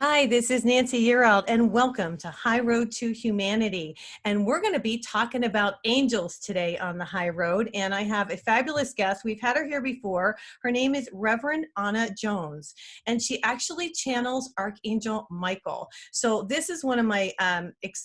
Hi, this is Nancy Yearout, and welcome to High Road to Humanity. And we're going to be talking about angels today on the High Road. And I have a fabulous guest. We've had her here before. Her name is Reverend Anna Jones, and she actually channels Archangel Michael. So this is one of my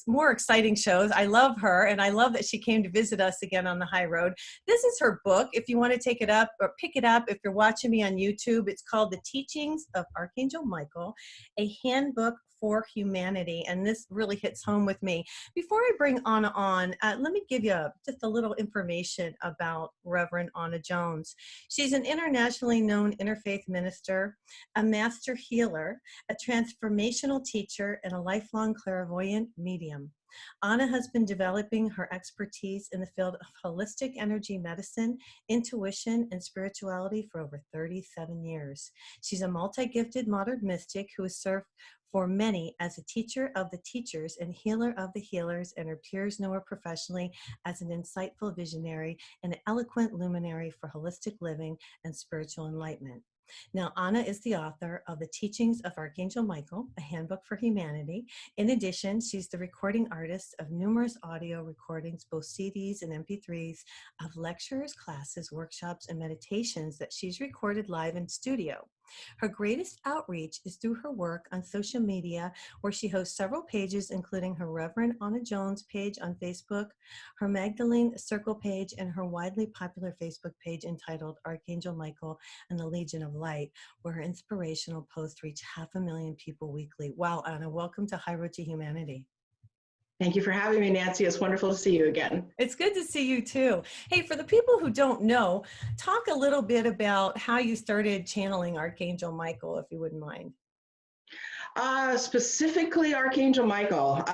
more exciting shows. I love her, and I love that she came to visit us again on the High Road. This is her book. If you want to take it up or pick it up, if you're watching me on YouTube, it's called The Teachings of Archangel Michael, a handbook for humanity, and this really hits home with me. Before I bring Anna on, let me give you just a little information about Reverend Anna Jones. She's an internationally known interfaith minister, a master healer, a transformational teacher, and a lifelong clairvoyant medium. Anna has been developing her expertise in the field of holistic energy medicine, intuition, and spirituality for over 37 years. She's a multi-gifted modern mystic who has served for many as a teacher of the teachers and healer of the healers, and her peers know her professionally as an insightful visionary and an eloquent luminary for holistic living and spiritual enlightenment. Now, Anna is the author of The Teachings of Archangel Michael, a handbook for humanity. In addition, she's the recording artist of numerous audio recordings, both CDs and MP3s, of lectures, classes, workshops, and meditations that she's recorded live in studio. Her greatest outreach is through her work on social media, where she hosts several pages, including her Reverend Anna Jones page on Facebook, her Magdalene Circle page, and her widely popular Facebook page entitled Archangel Michael and the Legion of Light, where her inspirational posts reach 500,000 people weekly. Wow, Anna, welcome to High Road to Humanity. Thank you for having me, Nancy. It's wonderful to see you again. It's good to see you too. Hey, for the people who don't know, talk a little bit about how you started channeling Archangel Michael, if you wouldn't mind. Specifically Archangel Michael.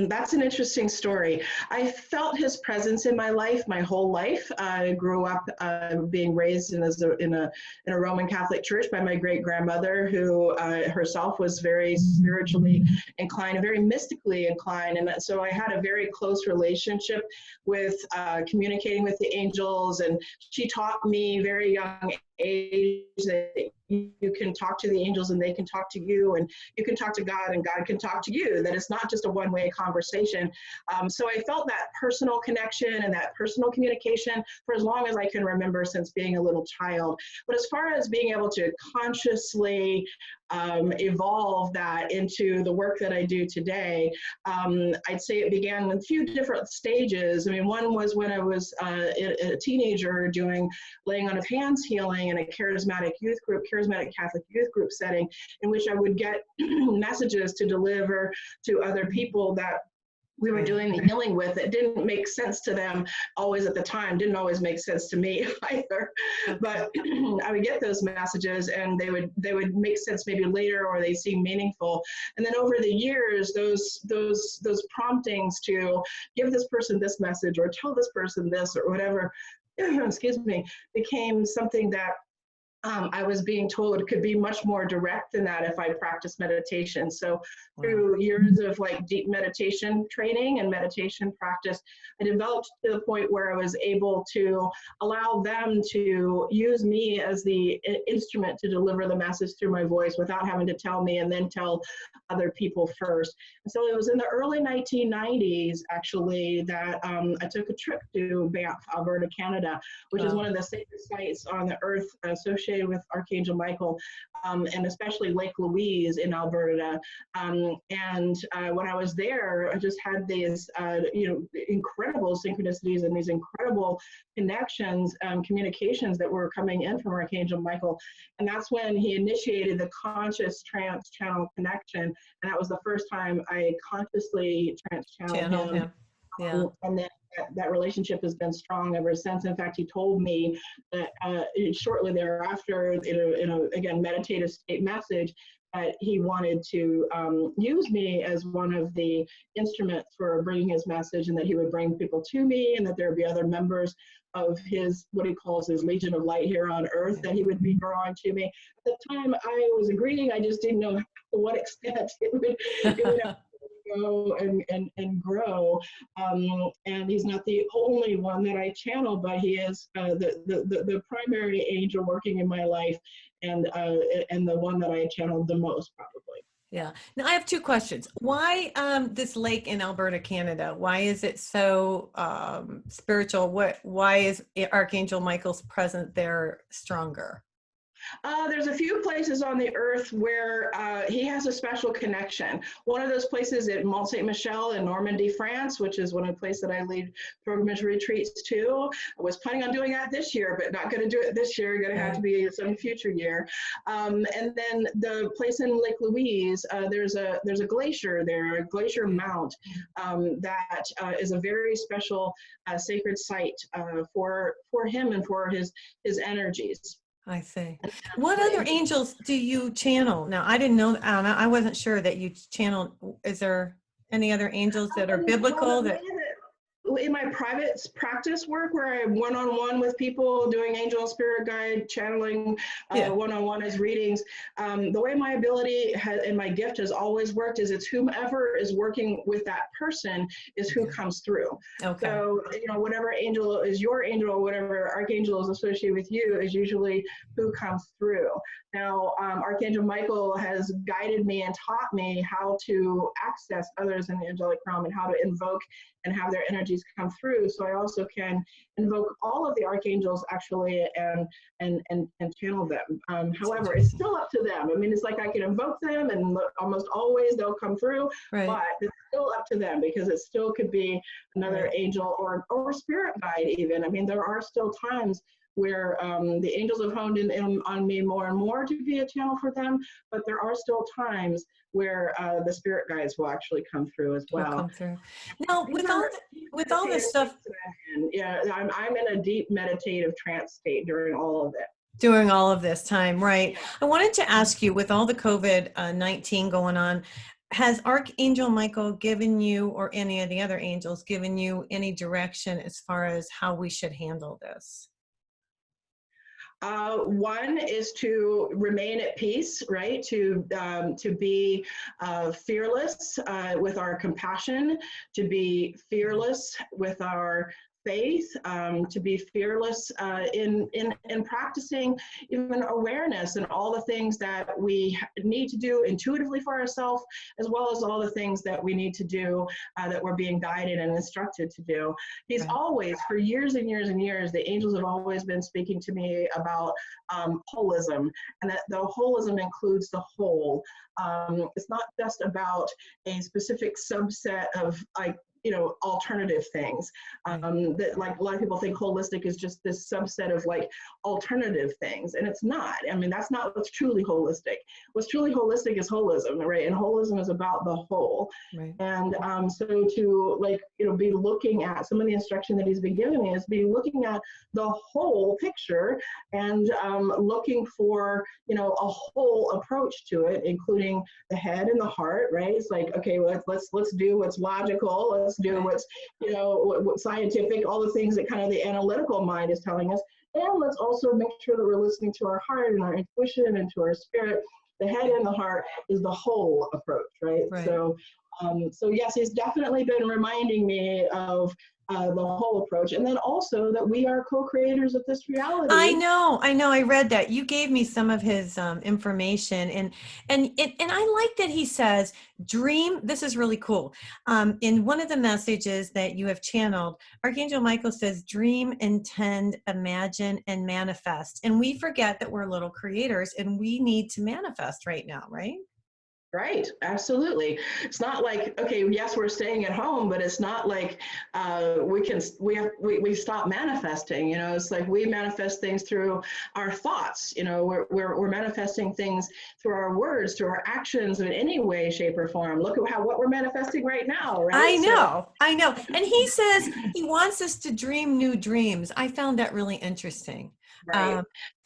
That's an interesting story. I felt his presence in my life my whole life. I grew up being raised in a Roman Catholic church by my great grandmother, who herself was very spiritually inclined, very mystically inclined, and so I had a very close relationship with communicating with the angels. And she taught me very young age that you can talk to the angels and they can talk to you, and you can talk to God and God can talk to you, that it's not just a one-way conversation. So I felt that personal connection and that personal communication for as long as I can remember, since being a little child. But as far as being able to consciously evolve that into the work that I do today, I'd say it began in a few different stages. I mean, one was when I was a teenager doing laying on of hands healing in a charismatic youth group, charismatic Catholic youth group setting, in which I would get messages to deliver to other people that we were doing the healing with. It didn't make sense to them always at the time, didn't always make sense to me either. But I would get those messages and they would make sense maybe later, or they seem meaningful. And then over the years, those promptings to give this person this message or tell this person this or whatever, excuse me, became something that I was being told could be much more direct than that if I practiced meditation. So through years of like deep meditation training and meditation practice, I developed to the point where I was able to allow them to use me as the instrument to deliver the message through my voice without having to tell me and then tell other people first. And so it was in the early 1990s, actually, that I took a trip to Banff, Alberta, Canada, which is one of the safest sites on the earth associated with Archangel Michael, and especially Lake Louise in Alberta. And when I was there, I just had these, incredible synchronicities and these incredible connections, communications that were coming in from Archangel Michael. And that's when he initiated the conscious trance channel connection. And that was the first time I consciously trance channeled him. Yeah. And then that relationship has been strong ever since. In fact, he told me that shortly thereafter, in a again meditative state message, that he wanted to use me as one of the instruments for bringing his message, and that he would bring people to me, and that there would be other members of his, what he calls his Legion of Light here on Earth, that he would be drawing to me. At the time, I was agreeing. I just didn't know to what extent it would go and grow. And he's not the only one that I channel, but he is the primary angel working in my life, and the one that I channeled the most, probably. Yeah. Now I have two questions. Why this lake in Alberta, Canada? Why is it so spiritual? Why is Archangel Michael's presence there stronger? There's a few places on the earth where he has a special connection. One of those places at Mont Saint Michel in Normandy, France, which is one of the places that I lead pilgrimage retreats to. I was planning on doing that this year, but not going to do it this year. Going to have to be some future year. And then the place in Lake Louise, there's a glacier there, a glacier mount that is a very special sacred site for him and for his energies. I see. What other angels do you channel? Now, I didn't know, I wasn't sure that you channeled. Is there any other angels that are biblical that? In my private practice work where I'm one-on-one with people doing angel and spirit guide channeling one-on-one as readings, the way my ability and my gift has always worked is it's whomever is working with that person is who comes through. Okay. So, whatever angel is your angel or whatever archangel is associated with you is usually who comes through. Now, Archangel Michael has guided me and taught me how to access others in the angelic realm and how to invoke and have their energies come through. So I also can invoke all of the archangels actually and channel them. However, it's still up to them. I mean, it's like I can invoke them and almost always they'll come through, but it's still up to them because it still could be another angel or spirit guide even. I mean, there are still times where the angels have honed in on me more and more to be a channel for them, but there are still times where the spirit guides will actually come through as well. Come through. Now, with all this stuff, I'm in a deep meditative trance state during all of it. During all of this time, right? I wanted to ask you, with all the COVID-19 going on, has Archangel Michael given you, or any of the other angels, given you any direction as far as how we should handle this? One is to remain at peace, right? To be fearless with our compassion, to be fearless with our faith, to be fearless in practicing even awareness and all the things that we need to do intuitively for ourselves, as well as all the things that we need to do that we're being guided and instructed to do. He's always, for years and years and years, the angels have always been speaking to me about holism, and that the holism includes the whole. It's not just about a specific subset of alternative things. That, like, a lot of people think holistic is just this subset of like alternative things, and it's not. I mean, that's not what's truly holistic. What's truly holistic is holism, right? And holism is about the whole. And so to be looking at some of the instruction that he's been giving me is be looking at the whole picture and looking for a whole approach to it, including the head and the heart, right? It's like, okay, well, let's do what's logical, let's do what's what's scientific, all the things that kind of the analytical mind is telling us, and let's also make sure that we're listening to our heart and our intuition and to our spirit. The head and the heart is the whole approach, right? So yes, he's definitely been reminding me of the whole approach, and then also that we are co-creators of this reality. I know. I read that. You gave me some of his information, and I like that he says, "Dream." This is really cool. In one of the messages that you have channeled, Archangel Michael says, "Dream, intend, imagine, and manifest." And we forget that we're little creators, and we need to manifest right now, right? Right, absolutely. It's not like, okay, yes, we're staying at home, but it's not like we stop manifesting. It's like we manifest things through our thoughts. We're manifesting things through our words, through our actions, in any way, shape, or form. Look at what we're manifesting right now, right? I know. And he says he wants us to dream new dreams. I found that really interesting.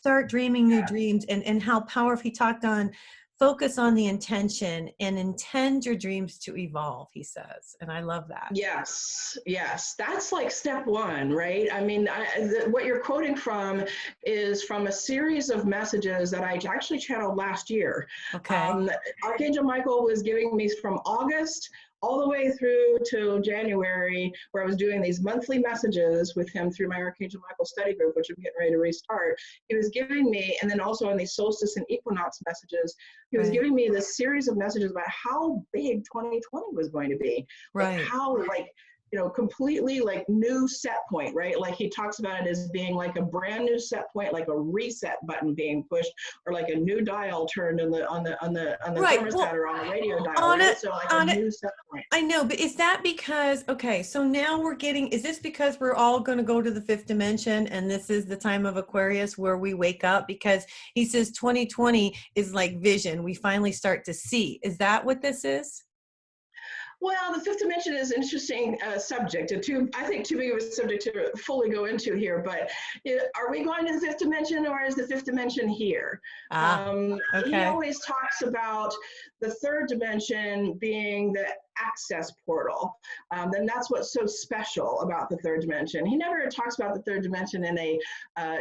Start dreaming new dreams, and how powerful. He talked on focus on the intention and intend your dreams to evolve, he says. And I love that. Yes. That's like step one, right? I mean, what you're quoting from is from a series of messages that I actually channeled last year. Okay. Archangel Michael was giving me from August all the way through to January, where I was doing these monthly messages with him through my Archangel Michael study group, which I'm getting ready to restart. He was giving me, and then also on these solstice and equinox messages, he was giving me this series of messages about how big 2020 was going to be. Like how, like, completely like new set point, right? Like he talks about it as being like a brand new set point, like a reset button being pushed, or like a new dial turned on the thermostat or on the radio dial, right? So like a new set point. I know, but is that because, okay, so now is this because we're all going to go to the fifth dimension and this is the time of Aquarius where we wake up? Because he says 2020 is like vision. We finally start to see. Is that what this is? Well, the fifth dimension is an interesting subject, I think too big of a subject to fully go into here, but are we going to the fifth dimension, or is the fifth dimension here? He always talks about the third dimension being the access portal. Then that's what's so special about the third dimension. He never talks about the third dimension in a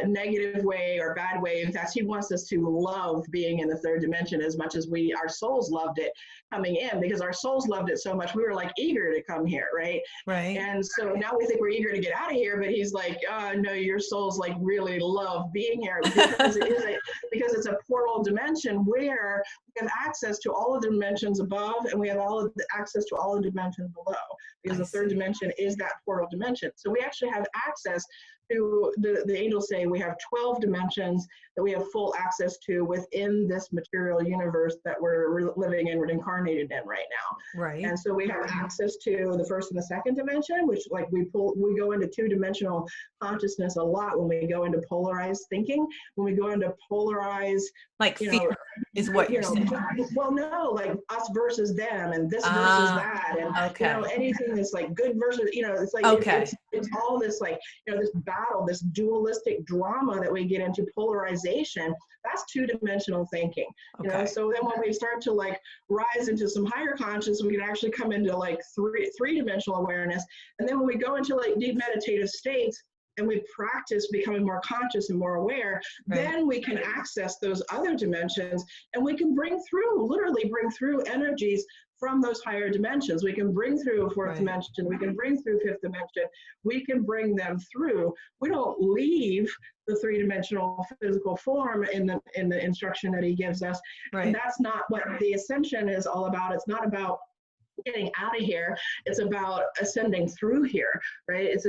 negative way or bad way. In fact, he wants us to love being in the third dimension as much as our souls loved it coming in, because our souls loved it so much. We were like eager to come here, right? Right. And so now we think we're eager to get out of here, but he's like, no, your souls like really love being here, because because it's a portal dimension where we have access to all of the dimensions above, and we have all of the access to all the dimensions below, because the third dimension is that portal dimension. So we actually have access to, the angels say we have 12 dimensions that we have full access to within this material universe that we're living in, we're incarnated in right now. Right. And so we have access to the first and the second dimension, which like we go into two-dimensional consciousness a lot when we go into polarized thinking, when we go into polarized, like fear is what you're saying. Well, no, like us versus them, and this versus that, and anything that's like good versus, it's like it's all this like this battle, this dualistic drama that we get into, polarization. That's two-dimensional thinking. So then when we start to like rise into some higher consciousness, we can actually come into like three-dimensional awareness. And then when we go into like deep meditative states, and we practice becoming more conscious and more aware, then we can access those other dimensions, and we can literally bring through energies from those higher dimensions. We can bring through a fourth dimension, we can bring through fifth dimension, we can bring them through. We don't leave the three-dimensional physical form in the instruction that he gives us. And that's not what the ascension is all about. It's not about getting out of here, it's about ascending through here, right? It's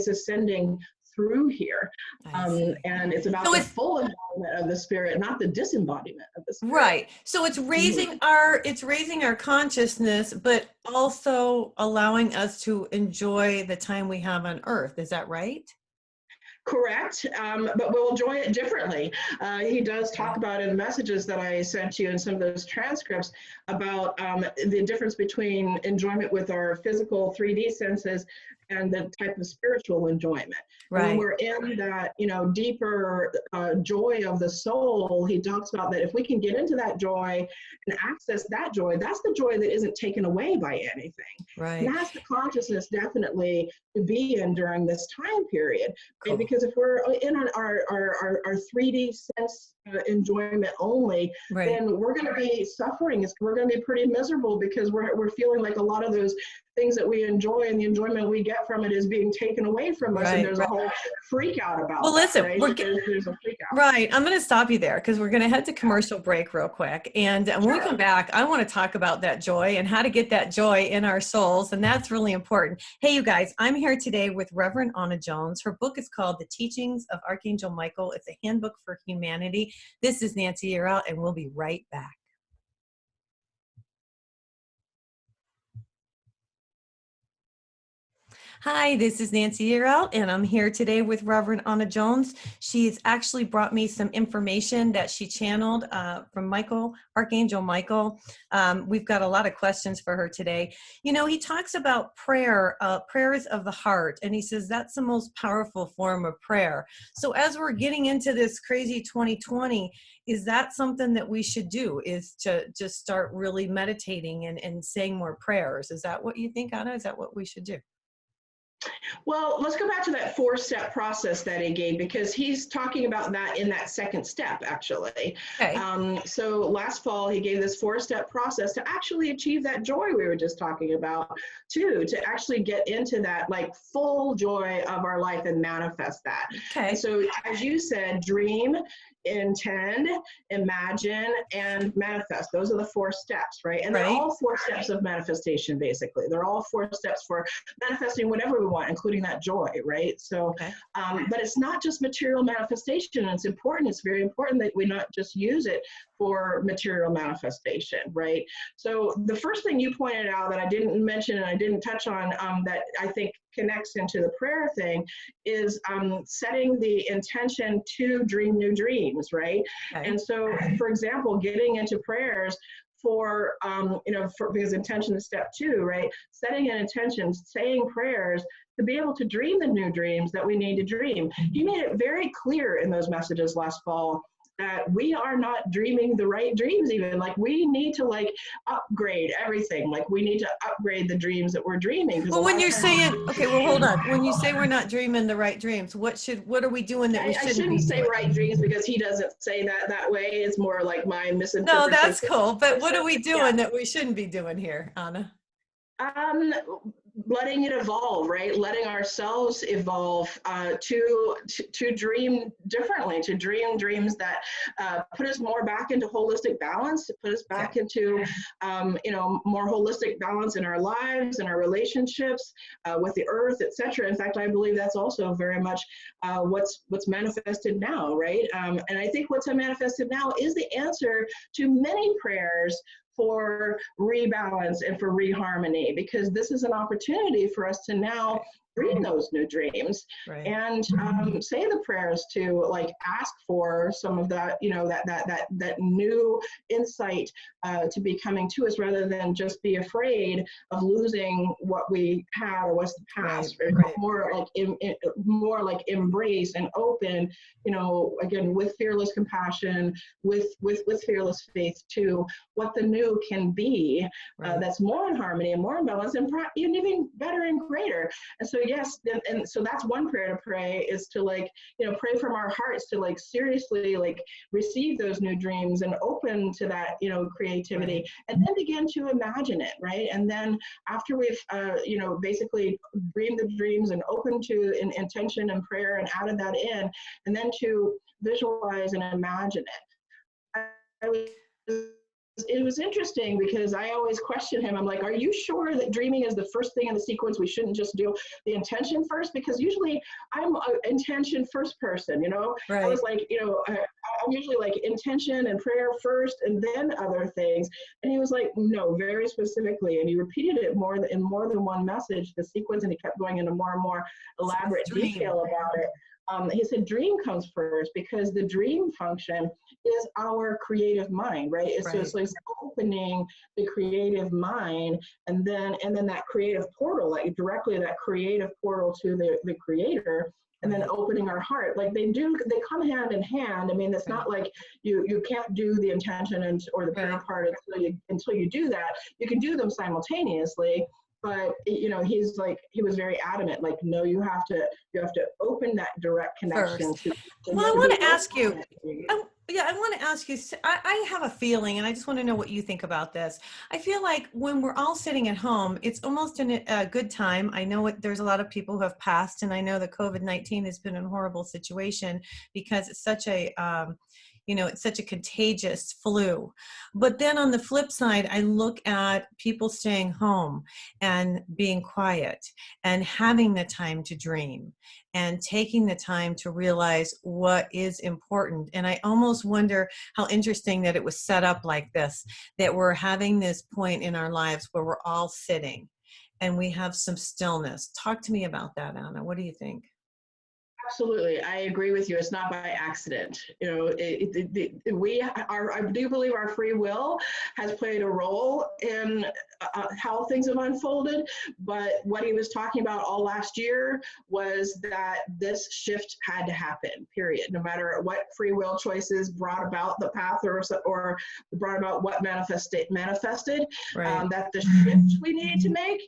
ascending through here, and it's about the full embodiment of the spirit, not the disembodiment of the spirit. Right. So it's raising our consciousness, but also allowing us to enjoy the time we have on Earth. Is that right? Correct, but we'll enjoy it differently. He does talk about in the messages that I sent you in some of those transcripts about the difference between enjoyment with our physical 3D senses and the type of spiritual enjoyment. When we're in that, deeper joy of the soul, he talks about that if we can get into that joy and access that joy, that's the joy that isn't taken away by anything. And that's the consciousness definitely to be in during this time period. Right? Because if we're in our 3D sense enjoyment only, then we're going to be suffering. We're going to be pretty miserable, because we're feeling like a lot of those things that we enjoy and the enjoyment we get from it is being taken away from us, and there's a whole freak out about well, listen, there's a freak out. I'm going to stop you there, because we're going to head to commercial break real quick, and when we come back, I want to talk about that joy and how to get that joy in our souls, and that's really important. Hey, you guys, I'm here today with Reverend Anna Jones. Her book is called The Teachings of Archangel Michael. It's a handbook for humanity. This is Nancy Yearout, and we'll be right back. Hi, this is Nancy Yearout, and I'm here today with Reverend Anna Jones. She's actually brought me some information that she channeled from Archangel Michael. We've got a lot of questions for her today. He talks about prayer, prayers of the heart, and he says that's the most powerful form of prayer. So as we're getting into this crazy 2020, is that something that we should do, is to just start really meditating and saying more prayers? Is that what you think, Anna? Is that what we should do? Well, let's go back to that four-step process that he gave, because he's talking about that in that second step, actually. Okay. So last fall, he gave this four-step process to actually achieve that joy we were just talking about, too, to actually get into that like full joy of our life and manifest that. And Okay. so, as you said, dream, intend, imagine, and manifest. Those are the four steps, right? And they're Right. all four steps of manifestation, basically. They're all four steps for manifesting whatever we want, including that joy, right? So, Okay. but it's not just material manifestation. And it's important, it's very important that we not just use it for material manifestation, right? So the first thing you pointed out that I didn't mention and I didn't touch on, that I think connects into the prayer thing, is setting the intention to dream new dreams, right? Okay. And so, for example, getting into prayers for, because intention is step two, right? Setting an intention, saying prayers to be able to dream the new dreams that we need to dream. He made it very clear in those messages last fall that we are not dreaming the right dreams. Even like we need to like upgrade everything. Like we need to upgrade the dreams that we're dreaming. Well, when you're saying, okay, well, hold on. When you say we're not dreaming the right dreams, what are we doing that we I shouldn't be shouldn't say doing? right dreams because he doesn't say that way. It's more like my No, that's misinterpretation. cool. But what are we Yeah. doing that we shouldn't be doing here, Anna? Um, Letting it evolve, right? Letting ourselves evolve, to dream differently, to dream dreams that put us more back into holistic balance, to put us back Okay. into more holistic balance in our lives and our relationships with the earth, etc. In fact, I believe that's also very much what's manifested now, right? And I think what's manifested now is the answer to many prayers for rebalance and for reharmony, because this is an opportunity for us to now dream those new dreams, Right. and say the prayers to like ask for some of that, that new insight to be coming to us, rather than just be afraid of losing what we had or what's the past. Right. More like more like embrace and open, again with fearless compassion, with fearless faith to what the new can be, Right. that's more in harmony and more in balance and even better and greater. And so yes, and so that's one prayer to pray, is to like, pray from our hearts to like seriously like receive those new dreams and open to that, creativity, Right. and then begin to imagine it, right? And then after we've, basically dreamed the dreams and open to intention and prayer and added that in, and then to visualize and imagine it. I was it was interesting because I always question him. I'm like, are you sure that dreaming is the first thing in the sequence? We shouldn't just do the intention first? Because usually I'm an intention first person, Right. I was like, I'm usually like intention and prayer first and then other things. And he was like, no, very specifically. And he repeated it in more than one message, the sequence, and he kept going into more and more elaborate detail about it. He said dream comes first because the dream function is our creative mind, right? So it's opening the creative mind, and then that creative portal, like directly that creative portal to the creator, and then opening our heart. Like they come hand in hand. I mean, it's not like you can't do the intention or the prayer part until you do that. You can do them simultaneously. But he was very adamant, like, no, you have to open that direct connection to well, I want to ask you, I want to ask you, I have a feeling, and I just want to know what you think about this. I feel like when we're all sitting at home, it's almost a good time. I know there's a lot of people who have passed, and I know that COVID-19 has been a horrible situation because it's such a it's such a contagious flu. But then on the flip side, I look at people staying home and being quiet and having the time to dream and taking the time to realize what is important. And I almost wonder how interesting that it was set up like this, that we're having this point in our lives where we're all sitting and we have some stillness. Talk to me about that, Anna. What do you think? Absolutely, I agree with you. It's not by accident. I do believe our free will has played a role in how things have unfolded. But what he was talking about all last year was that this shift had to happen. Period. No matter what free will choices brought about the path or brought about what manifested. That the shift we needed to make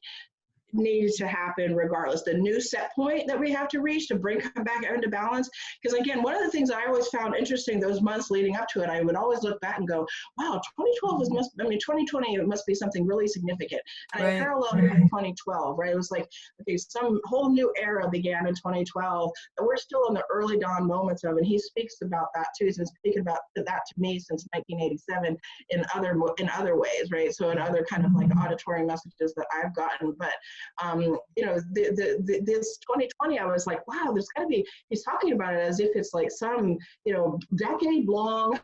needed to happen regardless. The new set point that we have to reach to come back into balance. Because again, one of the things I always found interesting those months leading up to it, I would always look back and go, wow, 2020, it must be something really significant. And I paralleled it with 2012, right? It was like, okay, some whole new era began in 2012 that we're still in the early dawn moments of, and he speaks about that too. He's been speaking about that to me since 1987 in other ways, right? So in other kind of like auditory messages that I've gotten, but this 2020, I was like, wow, there's got to be, he's talking about it as if it's like some, decade long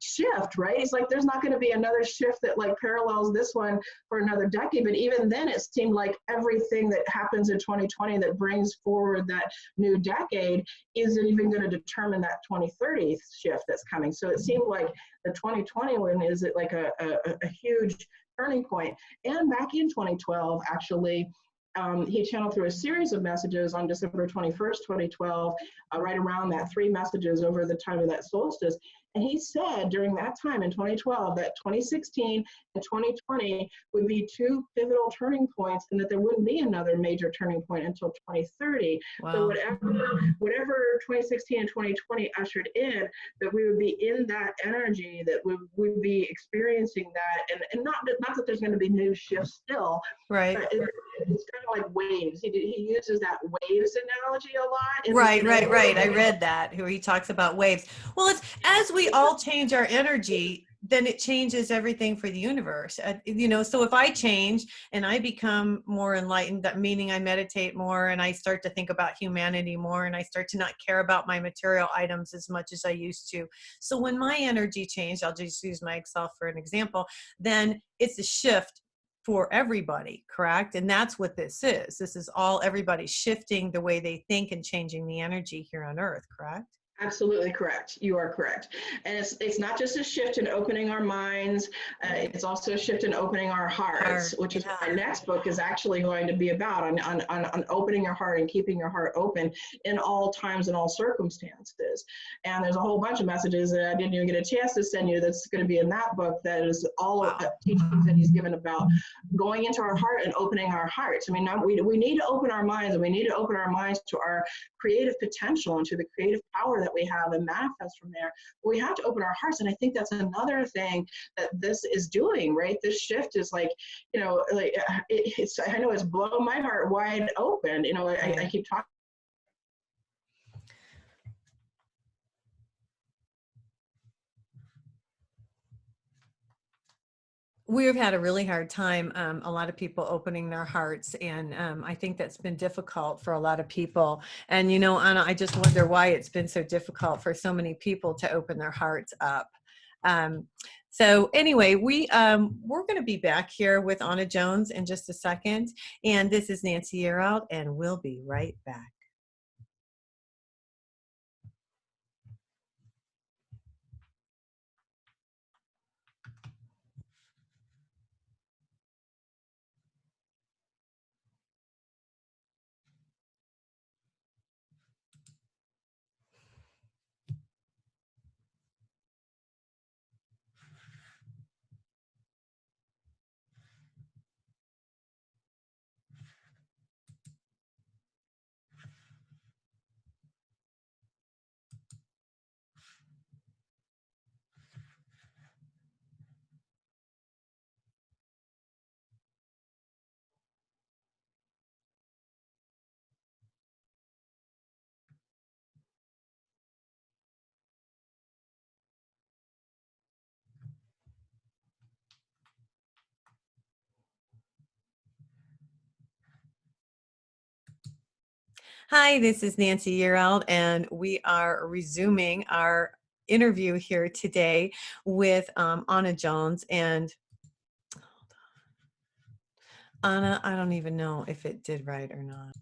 shift, right? It's like, there's not going to be another shift that like parallels this one for another decade. But even then it seemed like everything that happens in 2020 that brings forward that new decade isn't even going to determine that 2030 shift that's coming. So it seemed like the 2020 one is like a huge turning point. And back in 2012, actually, he channeled through a series of messages on December 21st, 2012, right around that, 3 messages over the time of that solstice. And he said during that time in 2012 that 2016 and 2020 would be 2 pivotal turning points, and that there wouldn't be another major turning point until 2030. Wow. So whatever 2016 and 2020 ushered in, that we would be in that energy, that we would be experiencing that, and not that there's going to be new shifts still, right? But it's kind of like waves. He uses that waves analogy a lot. Right. I read that where he talks about waves. Well, it's as we all change our energy, then it changes everything for the universe. So if I change and I become more enlightened, that meaning I meditate more and I start to think about humanity more and I start to not care about my material items as much as I used to. So when my energy changed, I'll just use myself for an example, then it's a shift for everybody, correct? And that's what this is. This is all everybody shifting the way they think and changing the energy here on Earth, correct? Absolutely correct. You are correct. And it's not just a shift in opening our minds, it's also a shift in opening our hearts, which is what my next book is actually going to be about, on opening your heart and keeping your heart open in all times and all circumstances. And there's a whole bunch of messages that I didn't even get a chance to send you that's going to be in that book, that is all teachings that he's given about going into our heart and opening our hearts. I mean, we need to open our minds, and we need to open our minds to our creative potential and to the creative power that we have and manifest from there. But we have to open our hearts, and I think that's another thing that this is doing, right? This shift is like, I know it's blown my heart wide open. I keep talking. We've had a really hard time, a lot of people opening their hearts, and I think that's been difficult for a lot of people. And Anna, I just wonder why it's been so difficult for so many people to open their hearts up. So anyway, we're going to be back here with Anna Jones in just a second, and this is Nancy Yearout, and we'll be right back. Hi, this is Nancy Yearout, and we are resuming our interview here today with Anna Jones. And Anna, I don't even know if it did right or not.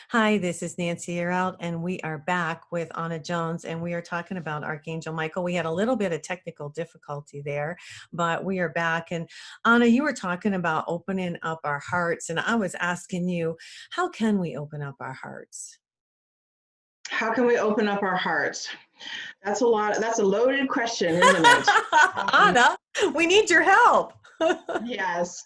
Hi, this is Nancy Yearout, and we are back with Anna Jones, and we are talking about Archangel Michael. We had a little bit of technical difficulty there, but we are back. And Anna, you were talking about opening up our hearts, and I was asking you, how can we open up our hearts? How can we open up our hearts? That's a loaded question, isn't it? Anna, we need your help. Yes.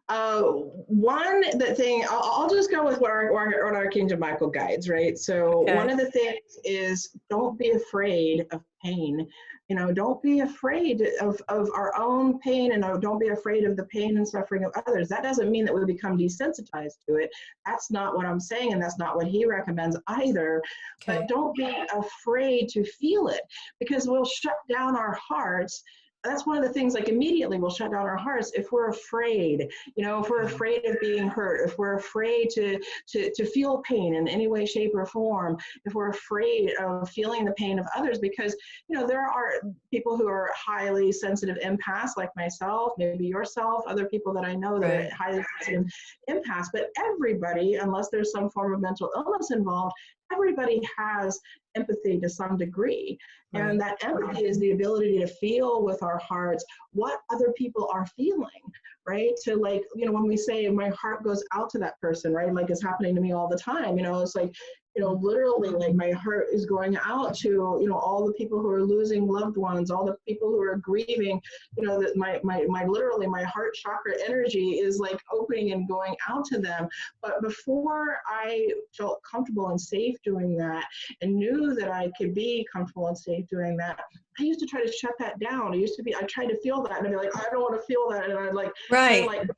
One the thing I'll just go with what our Archangel Michael guides, right? So one Okay. of the things is don't be afraid of pain. You know, don't be afraid of our own pain, and don't be afraid of the pain and suffering of others. That doesn't mean that we become desensitized to it. That's not what I'm saying, and that's not what he recommends either. But Okay. don't be afraid to feel it, because we'll shut down our hearts. That's one of the things, like immediately we'll shut down our hearts if we're afraid, you know, if we're Okay. afraid of being hurt, if we're afraid to feel pain in any way, shape, or form, if we're afraid of feeling the pain of others. Because, you know, there are people who are highly sensitive empaths like myself, maybe yourself, other people that I know that are Right. highly sensitive empaths. But everybody, unless there's some form of mental illness involved, everybody has empathy to some degree. And Right. that empathy is the ability to feel with our hearts what other people are feeling, right? To, like, you know, when we say my heart goes out to that person, right? Like it's happening to me all the time, you know, it's like, you know, literally, like my heart is going out to, you know, all the people who are losing loved ones, all the people who are grieving, you know, that my literally my heart chakra energy is like opening and going out to them. But before I felt comfortable and safe doing that, and knew that I could be comfortable and safe doing that, I used to try to shut that down. I tried to feel that and I'd be like, I don't want to feel that. And I'd like try to Right. like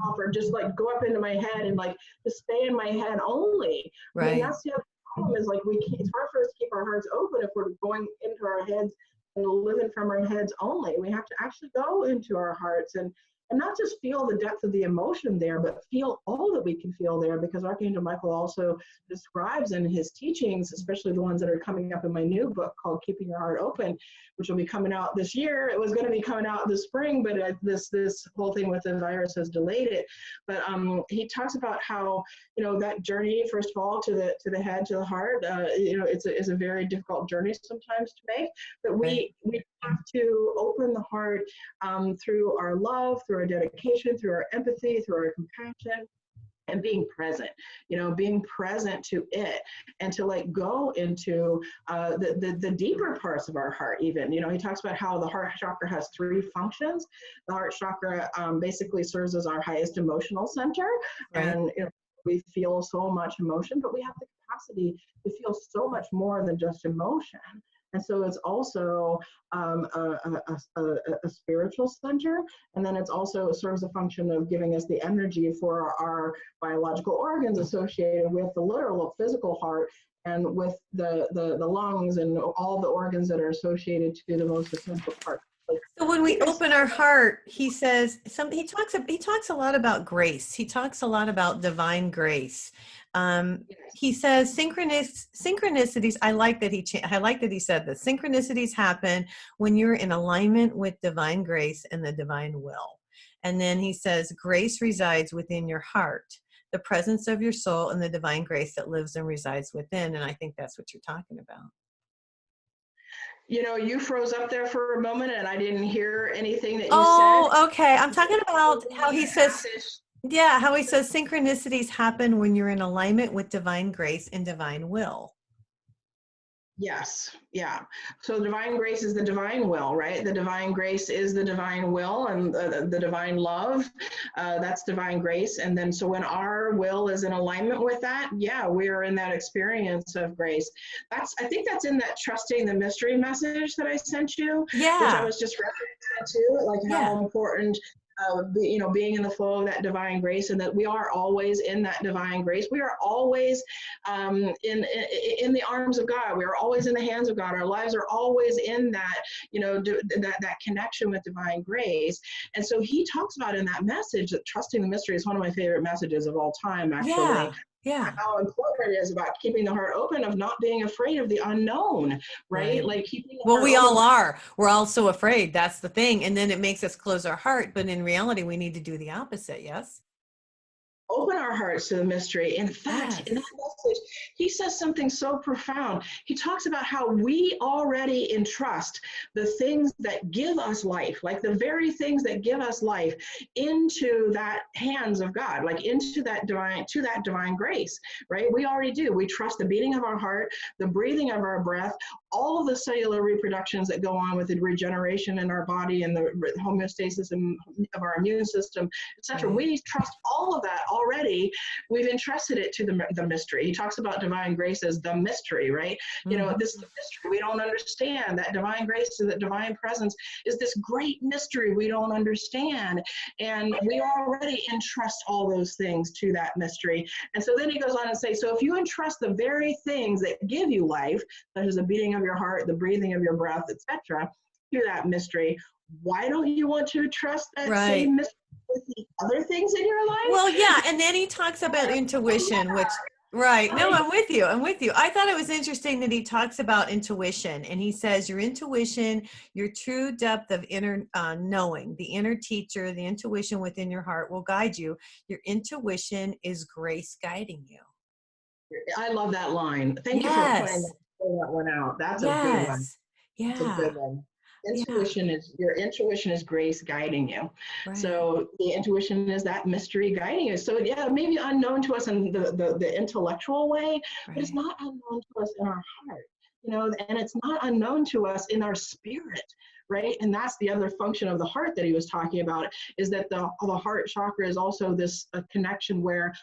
off or just like go up into my head and like just stay in my head only. I mean, Right. that's the other problem is like we can't, it's hard for us to keep our hearts open if we're going into our heads and living from our heads only. We have to actually go into our hearts and not just feel the depth of the emotion there, but feel all that we can feel there, because Archangel Michael also describes in his teachings, especially the ones that are coming up in my new book called Keeping Your Heart Open, which will be coming out this year. It was going to be coming out this spring, but this whole thing with the virus has delayed it. But he talks about how, you know, that journey, first of all, to the head, to the heart, you know, it's a very difficult journey sometimes to make, but Right. we have to open the heart through our love, through our dedication, through our empathy, through our compassion, and being present, you know, being present to it, and to like go into the deeper parts of our heart. Even, you know, he talks about how the heart chakra has three functions. The heart chakra basically serves as our highest emotional center, Right. and, you know, we feel so much emotion, but we have the capacity to feel so much more than just emotion. And so it's also a spiritual center. And then it's also serves a function of giving us the energy for our biological organs associated with the literal physical heart, and with the lungs and all the organs that are associated to the most essential part. Like, So when I we think I open our heart, he says he talks a lot about grace. He talks a lot about divine grace. He says synchronicities. I like that he said this. Synchronicities happen when you're in alignment with divine grace and the divine will. And then he says grace resides within your heart, the presence of your soul, and the divine grace that lives and resides within. And I think that's what you're talking about. you know, you froze up there for a moment and I didn't hear anything that you said. Oh, okay. I'm talking about how he That says, passage. yeah, how he says synchronicities happen when you're in alignment with divine grace and divine will. Yes, yeah. So divine grace is the divine will, right? The divine grace is the divine will, and the divine love. That's divine grace. And then, so when our will is in alignment with that, yeah, we're in that experience of grace. I think that's in that trusting the mystery message that I sent you, which I Yeah, was just referencing to, like yeah, how important you know, being in the flow of that divine grace, and that we are always in that divine grace. We are always in the arms of God. We are always in the hands of God. Our lives are always in that, you know, that connection with divine grace. And so he talks about in that message that trusting the mystery is one of my favorite messages of all time, actually. yeah, yeah. How important it is about keeping the heart open, of not being afraid of the unknown, right? Right. Like keeping the Well, heart we all open. are. We're all so afraid. That's the thing. And then it makes us close our heart. But in reality, we need to do the opposite. Yes. open our hearts to the mystery. In fact, in that Yes. message, he says something so profound. He talks about how we already entrust the things that give us life, like the very things that give us life, into that hands of God, like into that divine grace, right? We already do. We trust the beating of our heart, the breathing of our breath, all of the cellular reproductions that go on with the regeneration in our body and the homeostasis of our immune system, etc. Right. We trust all of that already. We've entrusted it to the mystery. He talks about divine grace as the mystery, right? You know, Mhm. this is the mystery we don't understand. That divine grace and that divine presence is this great mystery we don't understand. And we already entrust all those things to that mystery. And so then he goes on and say, so if you entrust the very things that give you life, such as the beating of your heart, the breathing of your breath, etc., to that mystery, why don't you want to trust that Right. same mystery with the other things in your life? Well, yeah, and then he talks about intuition, which, right. No, I'm with you. I'm with you. I thought it was interesting that he talks about intuition, and he says your intuition, your true depth of inner knowing, the inner teacher, the intuition within your heart will guide you. Your intuition is grace guiding you. I love that line. Thank you for pointing Yes. that one out. That's a good one. Yes. That's a Yeah. good one. Yeah. Your intuition is grace guiding you. Right. So the intuition is that mystery guiding you. So yeah, maybe unknown to us in the intellectual way, but it's Right. not unknown to us in our heart, you know, and it's not unknown to us in our spirit, right? And that's the other function of the heart that he was talking about, is that the heart chakra is also this connection where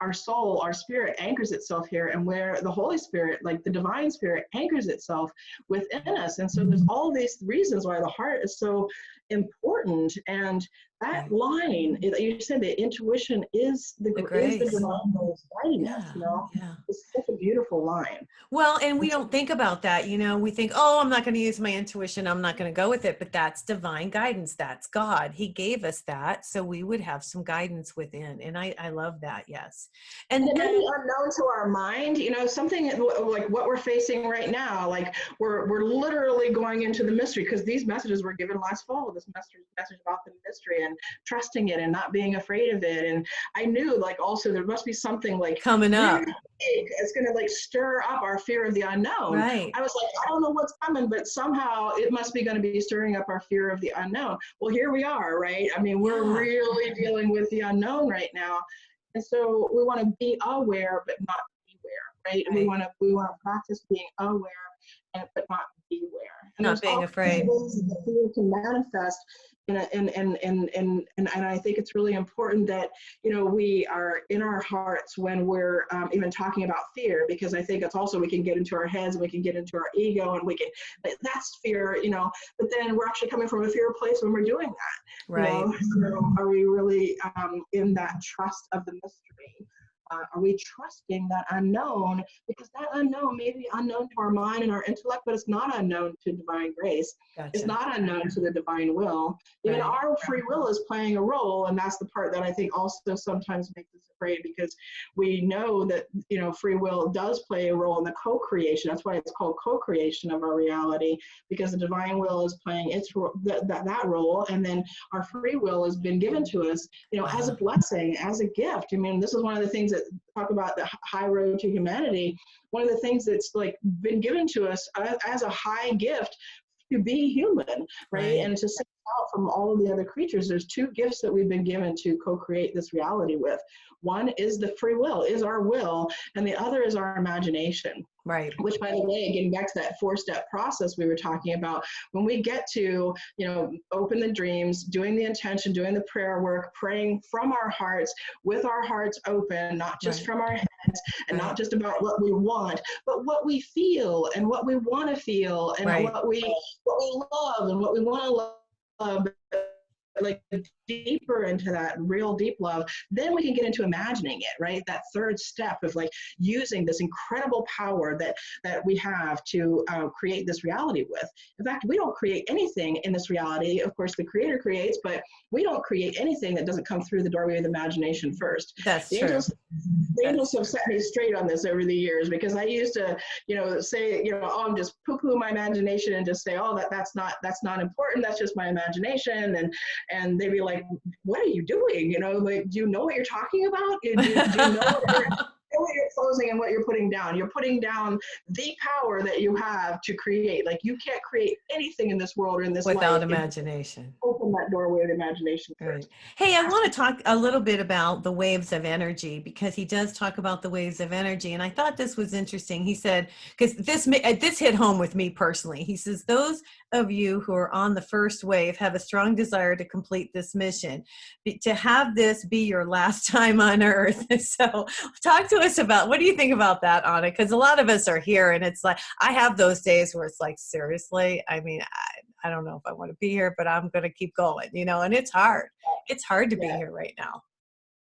our soul, our spirit anchors itself here, and where the Holy Spirit, like the divine spirit, anchors itself within us. And so there's all these reasons why the heart is so important. And that Right. line that you said, the intuition is the The grace. divine voice guiding us, Yeah. you know, Yeah. it's such a beautiful line. Well, and we It's, don't think about that. We think, oh, I'm not going to use my intuition. I'm not going to go with it. But that's divine guidance. That's God. He gave us that. So we would have some guidance within. And I love that. Yes. and it And may be unknown to our mind, you know, something like what we're facing right now. Like we're literally going into the mystery, because these messages were given last fall. This message about the mystery and trusting it and not being afraid of it. And I knew, like, also there must be something like coming really up. big. It's going to like stir up our fear of the unknown. Right. I was like, I don't know what's coming, but somehow it must be going to be stirring up our fear of the unknown. Well, here we are, right? I mean, we're Yeah. really dealing with the unknown right now. And so we want to be aware, but not beware, right? Right. We want to practice being aware, but not beware. And Not there's being all kinds of afraid. ways that fear can manifest. And I think it's really important that, you know, we are in our hearts when we're even talking about fear, because I think it's also, we can get into our heads, we can get into our ego, and we can, that's fear, you know, but then we're actually coming from a fear place when we're doing that, you Right. know. So are we really in that trust of the mystery? Are we trusting that unknown? Because that unknown may be unknown to our mind and our intellect, but it's not unknown to divine grace. It's Gotcha. not unknown to the divine will. Even Right. our free will is playing a role, and that's the part that I think also sometimes makes us afraid, because we know that, you know, free will does play a role in the co-creation. That's why it's called co-creation of our reality, because the divine will is playing its that role, and then our free will has been given to us, you know, as a Uh-huh. blessing, as a gift. I mean, this is one of the things that talk about the high road to humanity. One of the things that's like been given to us as a high gift to be human, right? Right. And to set out from all of the other creatures. There's two gifts that we've been given to co-create this reality with. One is the free will, is our will, and the other is our imagination. Right. Which, by the way, getting back to that 4-step process we were talking about, when we get to, you know, open the dreams, doing the intention, doing the prayer work, praying from our hearts, with our hearts open, not just Right. from our heads, and not Right. just about what we want, but what we feel and what we want to feel, and Right. what we love and what we want to love, like deeper into that real deep love, then we can get into imagining it, right? That third step of like using this incredible power that we have to create this reality with. In fact, we don't create anything in this reality. Of course, the creator creates, but we don't create anything that doesn't come through the doorway of the imagination first. That's The true. angels That's have true. set me straight on this over the years, because I used to, you know, say, you know, oh, I'm just poo-poo my imagination and just say, oh, that's not important. That's just my imagination. and they'd be like, what are you doing? Like, do you know what you're talking about? Do you know what you're closing and what you're putting down? You're putting down the power that you have to create. Like, you can't create anything in this world or in this without life. imagination. Open that doorway of imagination first. Right. Hey, I want to talk a little bit about the waves of energy, because he does talk about the waves of energy. And I thought this was interesting. He said, because this hit home with me personally. He says, those of you who are on the first wave have a strong desire to complete this mission, to have this be your last time on earth. So talk to us about, what do you think about that, Anna? Because a lot of us are here, and it's like, I have those days where it's like, seriously, I mean, I don't know if I want to be here, but I'm going to keep going, and it's hard. It's hard to be Yeah. here right now.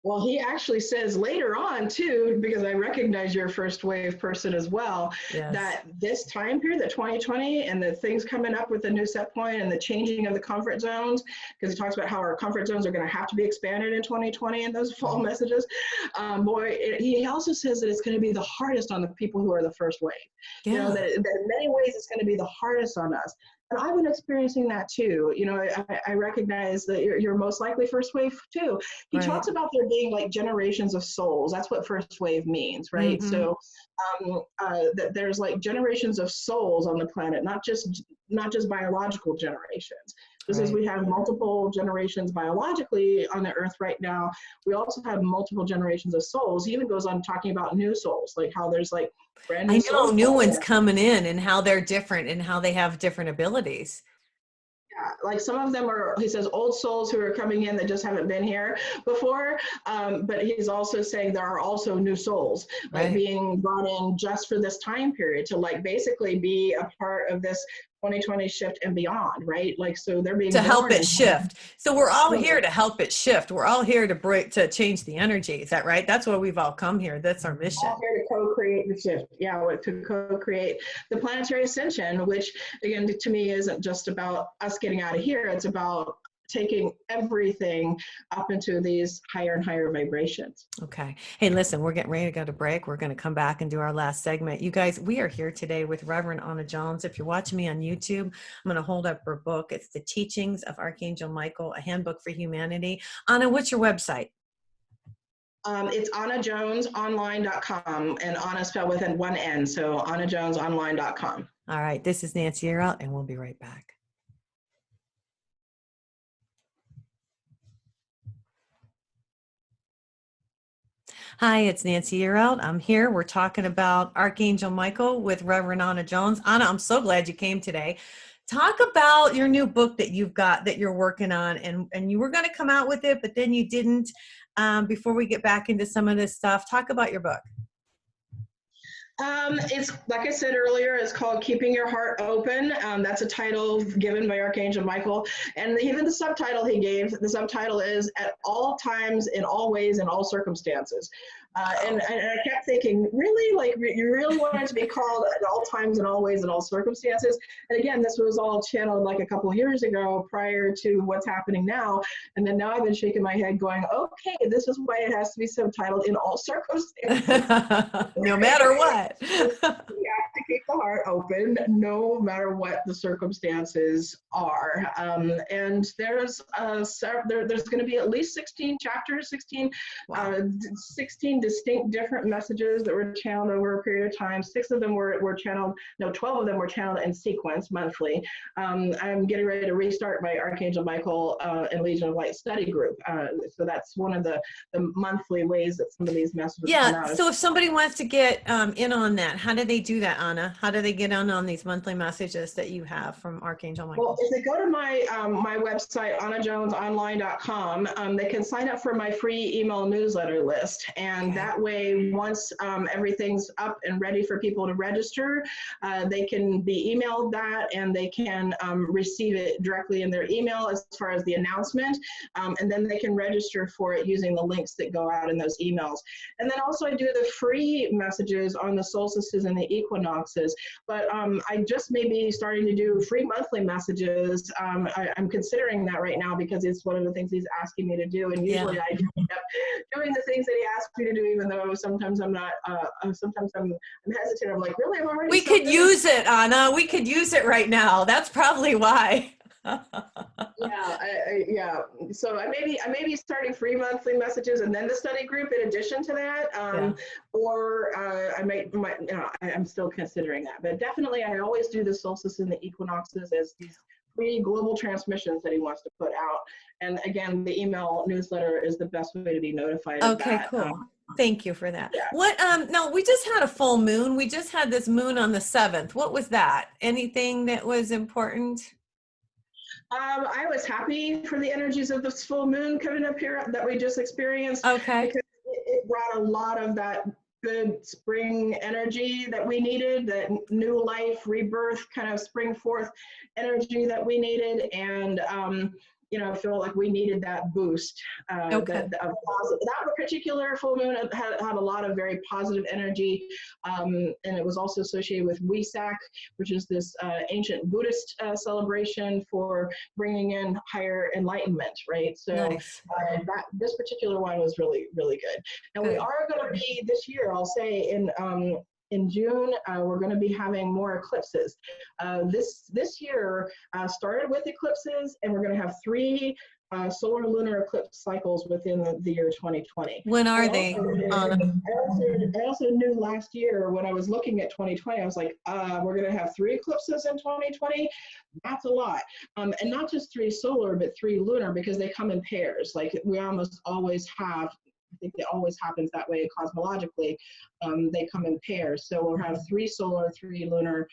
Well, he actually says later on too, because I recognize you're a first wave person as well, Yes. that this time period, the 2020, and the things coming up with the new set point and the changing of the comfort zones, because he talks about how our comfort zones are going to have to be expanded in 2020 in those fall messages. He also says that it's going to be the hardest on the people who are the first wave. Yeah. That in many ways it's going to be the hardest on us. And I've been experiencing that too. I recognize that you're most likely first wave too. He talks about there being like generations of souls. That's what first wave means, right? Mm-hmm. So that there's like generations of souls on the planet, not just biological generations. Just as we have multiple generations biologically on the earth right now, we also have multiple generations of souls. He even goes on talking about new souls, like how there's like brand new I know souls new ones coming in, and how they're different and how they have different abilities. Yeah, like some of them are, he says, old souls who are coming in that just haven't been here before. But he's also saying there are also new souls like being brought in just for this time period to like basically be a part of this 2020 shift and beyond, right? Like, so they're being to help it shift. So we're all here to help it shift. We're all here to change the energy. Is that right? That's why we've all come here. That's our mission. All here to co-create the shift. Yeah, to co-create the planetary ascension, which again, to me, isn't just about us getting out of here. It's about taking everything up into these higher and higher vibrations. Okay. Hey, listen, we're getting ready to go to break. We're going to come back and do our last segment. You guys, we are here today with Reverend Anna Jones. If you're watching me on YouTube, I'm going to hold up her book. It's The Teachings of Archangel Michael, a handbook for humanity. Anna, what's your website? It's AnnaJonesOnline.com, and Anna spelled with one N, so AnnaJonesOnline.com. All right. This is Nancy Earl, and we'll be right back. Hi, it's Nancy Earl. I'm here. We're talking about Archangel Michael with Reverend Anna Jones. Anna, I'm so glad you came today. Talk about your new book that you've got that you're working on, and you were going to come out with it, but then you didn't. Before we get back into some of this stuff, talk about your book. It's like I said earlier, it's called Keeping Your Heart Open. That's a title given by Archangel Michael. And even the subtitle he gave, the subtitle is At All Times, in All Ways, in All Circumstances. And I kept thinking, really? Like, you really want it to be called At All Times, in All Ways, in All Circumstances? And again, this was all channeled like a couple of years ago prior to what's happening now. And then now I've been shaking my head going, okay, this is why it has to be subtitled In All Circumstances. No matter what. You have to keep the heart open no matter what the circumstances are. And there's going to be at least 16 chapters, 16 distinct different messages that were channeled over a period of time. 12 of them were channeled in sequence monthly. I'm getting ready to restart my Archangel Michael and Legion of Light study group. So that's one of the monthly ways that some of these messages come out. So if somebody wants to get in on that, how do they do that, Anna? How do they get on these monthly messages that you have from Archangel Michael? Well, if they go to my website, AnnaJonesOnline.com, they can sign up for my free email newsletter list. And that way, once everything's up and ready for people to register, they can be emailed that, and they can receive it directly in their email as far as the announcement. And then they can register for it using the links that go out in those emails. And then also I do the free messages on the solstices and the equinoxes. But I just may be starting to do free monthly messages. I'm considering that right now because it's one of the things he's asking me to do. And usually I end up doing the things that he asked me to do, even though sometimes I'm not, sometimes I'm hesitant. I'm like, really? I'm already. We could use it, Anna. We could use it right now. That's probably why. Yeah. So I may be starting free monthly messages and then the study group in addition to that, Yeah. or I might I'm still considering that. But definitely, I always do the solstice and the equinoxes as these free global transmissions that he wants to put out. And again, the email newsletter is the best way to be notified of Okay, that. cool. Thank you for that. Yeah. What, no, we just had a full moon. We just had this moon on the 7th. What was that? Anything that was important? I was happy for the energies of this full moon coming up here that we just experienced Okay. because it brought a lot of that good spring energy that we needed, that new life, rebirth, kind of spring forth energy that we needed. And, I feel like we needed that boost. Okay. That particular full moon had a lot of very positive energy. And it was also associated with Wesak, which is this ancient Buddhist celebration for bringing in higher enlightenment, right? So Nice. this particular one was really, really good. And we Good. are going to be this year, I'll say, in June, we're going to be having more eclipses. This year started with eclipses, and we're going to have 3 solar lunar eclipse cycles within the year 2020. When are they? I also knew last year when I was looking at 2020, I was like, we're going to have 3 eclipses in 2020. That's a lot. And not just 3 solar, but 3 lunar, because they come in pairs. Like we almost always have. I think it always happens that way cosmologically. They come in pairs. So we'll have 3 solar, 3 lunar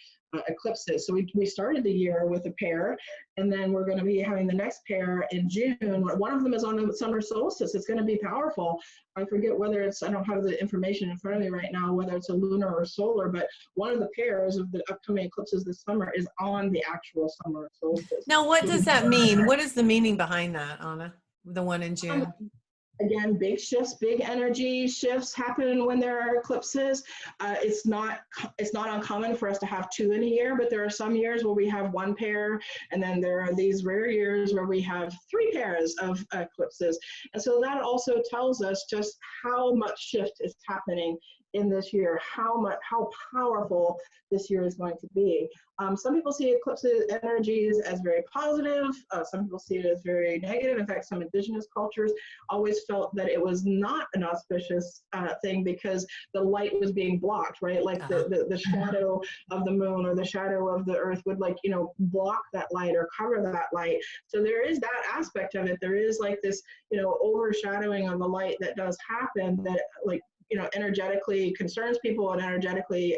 eclipses. So we started the year with a pair, and then we're going to be having the next pair in June. One of them is on the summer solstice. It's going to be powerful. I forget whether it's, I don't have the information in front of me right now, whether it's a lunar or solar, but one of the pairs of the upcoming eclipses this summer is on the actual summer solstice. Now, what does that mean? What is the meaning behind that, Anna? The one in June? Again, big shifts, big energy shifts happen when there are eclipses. It's not uncommon for us to have 2 in a year, but there are some years where we have 1 pair, and then there are these rare years where we have 3 pairs of eclipses. And so that also tells us just how much shift is happening in this year, how powerful this year is going to be. Some people see eclipses energies as very positive. Some people see it as very negative. In fact, some indigenous cultures always felt that it was not an auspicious thing because the light was being blocked, right? Like the shadow of the moon or the shadow of the earth would block that light or cover that light. So there is that aspect of it. There is like this, overshadowing of the light that does happen that energetically concerns people and energetically,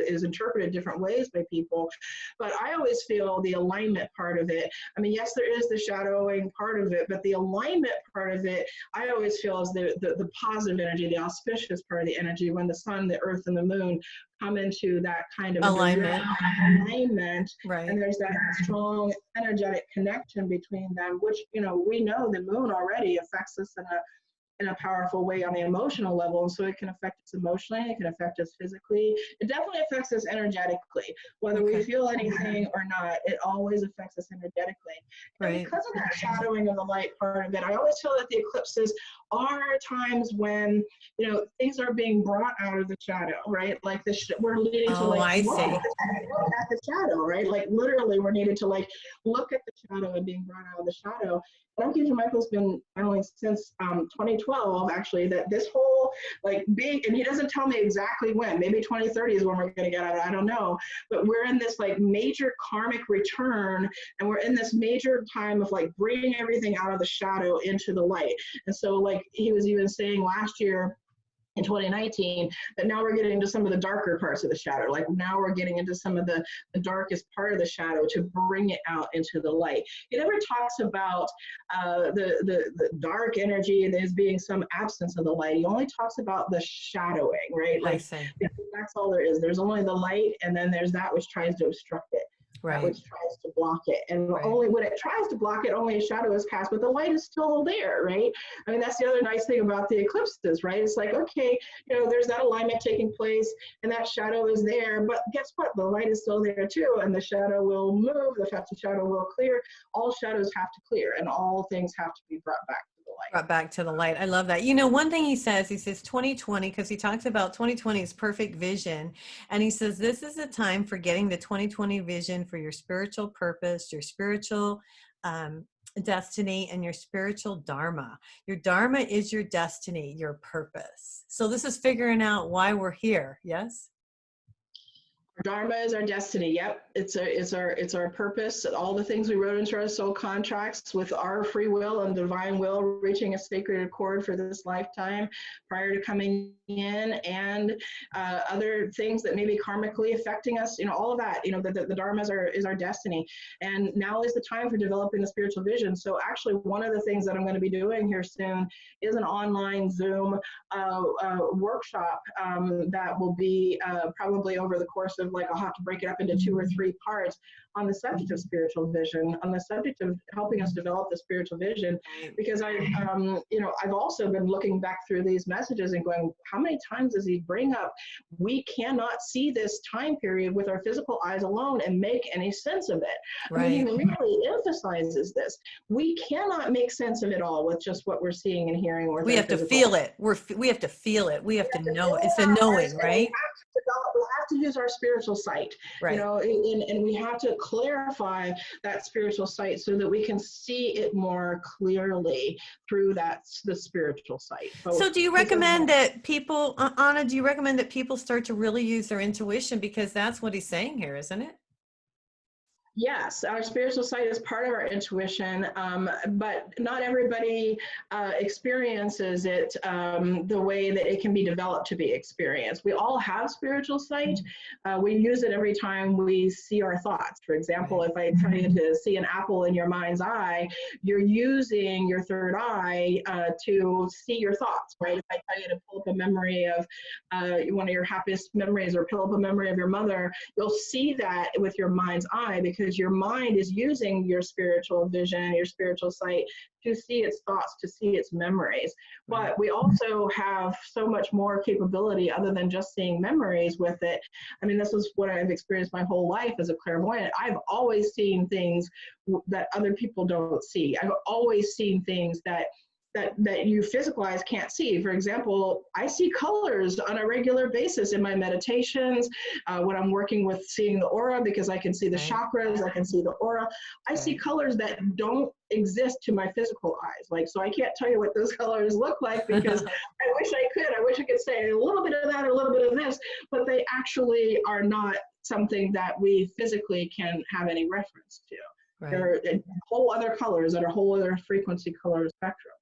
is interpreted different ways by people. But I always feel the alignment part of it. I mean, yes, there is the shadowing part of it, but the alignment part of it, I always feel is the positive energy, the auspicious part of the energy when the sun, the earth, and the moon come into that kind of alignment. Right. And there's that strong energetic connection between them, which, we know the moon already affects us in a powerful way on the emotional level. And so it can affect us emotionally, it can affect us physically. It definitely affects us energetically. Whether we feel anything or not, it always affects us energetically. Right. And because of that shadowing of the light part of it, I always feel that the eclipses are times when, things are being brought out of the shadow, right? Like we're leading to look at the shadow, right? Like literally we're needed to look at the shadow and being brought out of the shadow. And Archangel Michael's been channeling since 2012, actually, that this whole being, and he doesn't tell me exactly when, maybe 2030 is when we're going to get out of it, I don't know, but we're in this major karmic return, and we're in this major time of bringing everything out of the shadow into the light. And so he was even saying last year, in 2019, that now we're getting into some of the darker parts of the shadow. Now we're getting into some of the darkest part of the shadow to bring it out into the light. He never talks about the dark energy and as being some absence of the light. He only talks about the shadowing, right? That's all there is. There's only the light, and then there's that which tries to obstruct it. Right. Which tries to block it. And only when it tries to block it, only a shadow is cast, but the light is still there, right? I mean, that's the other nice thing about the eclipses, right? It's okay, there's that alignment taking place and that shadow is there, but guess what? The light is still there too, and the shadow will move, the shadow will clear. All shadows have to clear, and all things have to be brought back to the light. Brought back to the light. I love that. You know, one thing he says 2020, because he talks about 2020 is perfect vision. And he says, this is a time for getting the 2020 vision for your spiritual purpose, your spiritual destiny, and your spiritual dharma. Your dharma is your destiny, your purpose. So this is figuring out why we're here. Yes? Dharma is our destiny. Yep, it's our purpose. All the things we wrote into our soul contracts with our free will and divine will, reaching a sacred accord for this lifetime prior to coming in, and other things that may be karmically affecting us. You know, all of that. You know, the Dharma is our destiny, and now is the time for developing the spiritual vision. So actually, one of the things that I'm going to be doing here soon is an online Zoom workshop that will be probably over the course of, like, I'll have to break it up into 2 or 3 parts on the subject of spiritual vision, on the subject of helping us develop the spiritual vision. Because I've also been looking back through these messages and going, how many times does he bring up, we cannot see this time period with our physical eyes alone and make any sense of it. Right. I mean, he really emphasizes this. We cannot make sense of it all with just what we're seeing and hearing. We have to feel it. We have to feel it. We have to know it. It's a knowing, right? We have to use our spiritual sight, right. You know, and we have to clarify that spiritual sight so that we can see it more clearly through the spiritual sight. So do you recommend that people, Anna, do you recommend that people start to really use their intuition? Because that's what he's saying here, isn't it? Yes, our spiritual sight is part of our intuition, but not everybody experiences it the way that it can be developed to be experienced. We all have spiritual sight. We use it every time we see our thoughts. For example, if I tell you to see an apple in your mind's eye, you're using your third eye to see your thoughts, right? If I tell you to pull up a memory of one of your happiest memories, or pull up a memory of your mother, you'll see that with your mind's eye, because your mind is using your spiritual vision, your spiritual sight, to see its thoughts, to see its memories. But we also have so much more capability other than just seeing memories with it. I mean, this is what I've experienced my whole life as a clairvoyant. I've always seen things that other people don't see. I've always seen things that you physical eyes can't see. For example, I see colors on a regular basis in my meditations, when I'm working with seeing the aura, because I can see the chakras, I can see the aura. I see colors that don't exist to my physical eyes. Like, so I can't tell you what those colors look like, because I wish I could. I wish I could say a little bit of that or a little bit of this, but they actually are not something that we physically can have any reference to. Right. There are whole other colors that are whole other frequency color spectrum.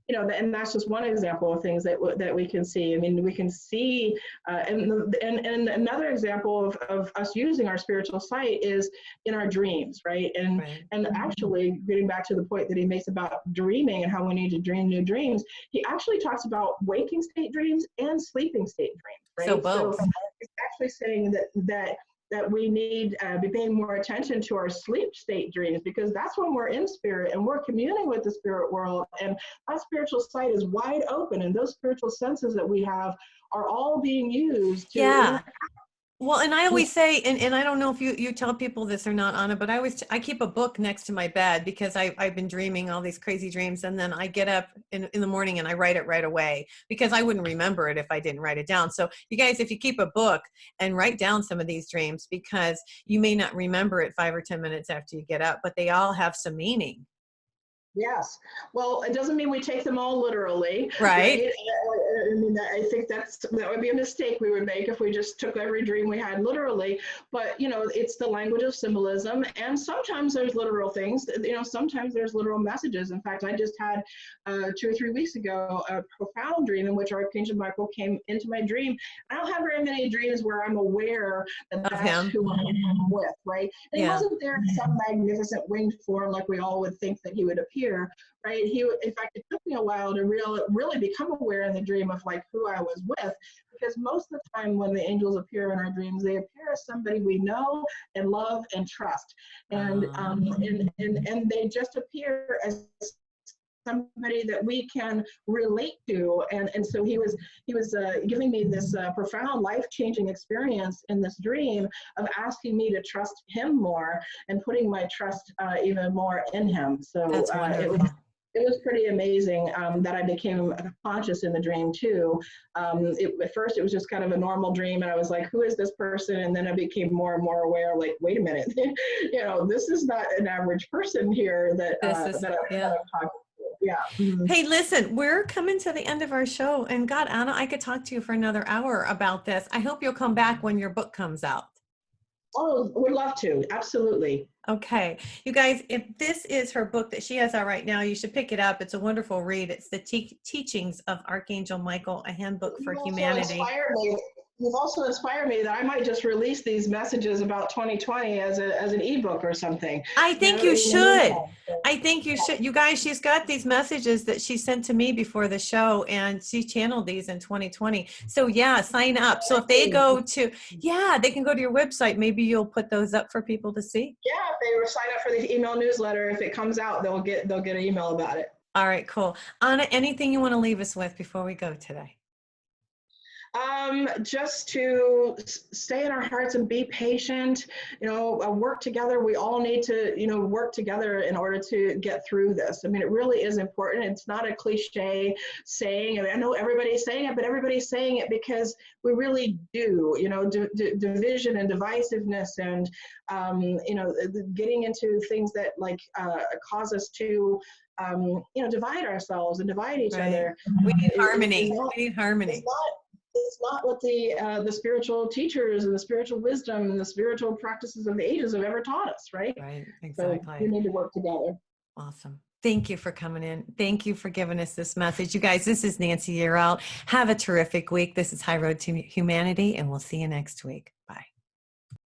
You know, and that's just one example of things that we can see. I mean, we can see, and another example of us using our spiritual sight is in our dreams, right? And actually, getting back to the point that he makes about dreaming and how we need to dream new dreams, he actually talks about waking state dreams and sleeping state dreams, right? So both. So he's actually saying that we need to be paying more attention to our sleep state dreams, because that's when we're in spirit and we're communing with the spirit world, and that spiritual sight is wide open, and those spiritual senses that we have are all being used to Well, and I always say, and I don't know if you tell people this or not, Anna, but I keep a book next to my bed, because I've been dreaming all these crazy dreams, and then I get up in the morning and I write it right away, because I wouldn't remember it if I didn't write it down. So you guys, if you keep a book and write down some of these dreams, because you may not remember it 5 or 10 minutes after you get up, but they all have some meaning. Yes. Well, it doesn't mean we take them all literally. Right. I mean, I think that would be a mistake we would make if we just took every dream we had literally. But, you know, it's the language of symbolism. And sometimes there's literal things, you know, sometimes there's literal messages. In fact, I just had 2 or 3 weeks ago a profound dream in which Archangel Michael came into my dream. I don't have very many dreams where I'm aware that that's who I'm with, right? And he wasn't there in some magnificent winged form like we all would think that he would appear, right? In fact, it took me a while to really become aware in the dream of like who I was with, because most of the time when the angels appear in our dreams, they appear as somebody we know and love and trust, and they just appear as somebody that we can relate to, and so he was giving me this profound life-changing experience in this dream of asking me to trust him more and putting my trust even more in him. So it was pretty amazing that I became conscious in the dream too. At first, it was just kind of a normal dream, and I was like, "Who is this person?" And then I became more and more aware. Like, wait a minute, this is not an average person here that This is, that yeah. I'm talking to. Yeah. Mm-hmm. Hey, listen, we're coming to the end of our show, and God, Anna, I could talk to you for another hour about this. I hope you'll come back when your book comes out. Oh, would love to. Absolutely. Okay. You guys, if this is her book that she has out right now, you should pick it up. It's a wonderful read. It's the Teachings of Archangel Michael, a handbook for humanity. You've also inspired me that I might just release these messages about 2020 as an ebook or something. I think you should. I think you should. You guys, she's got these messages that she sent to me before the show, and she channeled these in 2020. So yeah, sign up. So if they go to, they can go to your website. Maybe you'll put those up for people to see. Yeah, if they were sign up for the email newsletter, if it comes out, they'll get an email about it. All right, cool. Anna, anything you want to leave us with before we go today? Just to stay in our hearts and be patient, work together. We all need to, work together in order to get through this. I mean, it really is important. It's not a cliche saying. I mean, I know everybody's saying it, but everybody's saying it because we really do, division and divisiveness and, getting into things that cause us to, divide ourselves and divide each other. We need harmony. We need harmony. It's not what the spiritual teachers and the spiritual wisdom and the spiritual practices of the ages have ever taught us, right? Right, exactly. So we need to work together. Awesome. Thank you for coming in. Thank you for giving us this message. You guys, this is Nancy Yearout. Have a terrific week. This is High Road to Humanity, and we'll see you next week.